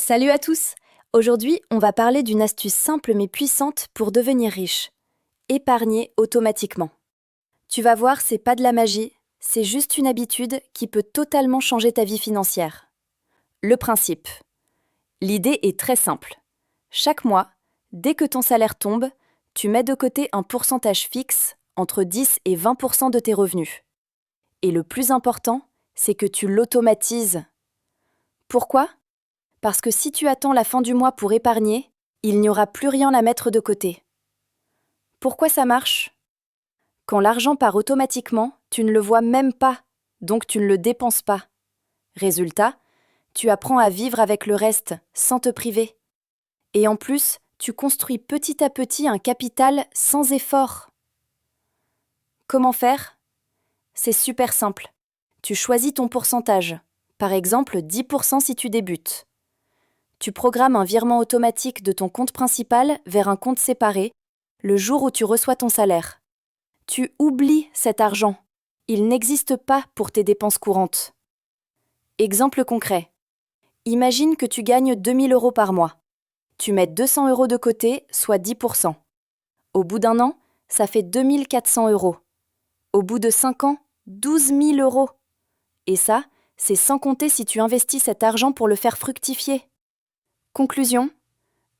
Salut à tous! Aujourd'hui, on va parler d'une astuce simple mais puissante pour devenir riche. Épargner automatiquement. Tu vas voir, c'est pas de la magie, c'est juste une habitude qui peut totalement changer ta vie financière. Le principe. L'idée est très simple. Chaque mois, dès que ton salaire tombe, tu mets de côté un pourcentage fixe, entre 10 et 20% de tes revenus. Et le plus important, c'est que tu l'automatises. Pourquoi ? Parce que si tu attends la fin du mois pour épargner, il n'y aura plus rien à mettre de côté. Pourquoi ça marche ? Quand l'argent part automatiquement, tu ne le vois même pas, donc tu ne le dépenses pas. Résultat, tu apprends à vivre avec le reste, sans te priver. Et en plus, tu construis petit à petit un capital sans effort. Comment faire ? C'est super simple. Tu choisis ton pourcentage, par exemple 10% si tu débutes. Tu programmes un virement automatique de ton compte principal vers un compte séparé le jour où tu reçois ton salaire. Tu oublies cet argent. Il n'existe pas pour tes dépenses courantes. Exemple concret. Imagine que tu gagnes 2000 € par mois. Tu mets 200 € de côté, soit 10%. Au bout d'un an, ça fait 2400 €. Au bout de 5 ans, 12 000 €. Et ça, c'est sans compter si tu investis cet argent pour le faire fructifier. Conclusion ?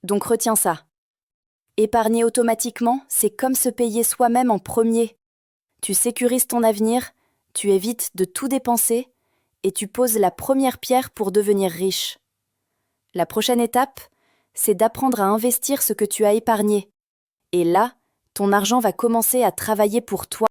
Donc retiens ça. Épargner automatiquement, c'est comme se payer soi-même en premier. Tu sécurises ton avenir, tu évites de tout dépenser et tu poses la première pierre pour devenir riche. La prochaine étape, c'est d'apprendre à investir ce que tu as épargné. Et là, ton argent va commencer à travailler pour toi.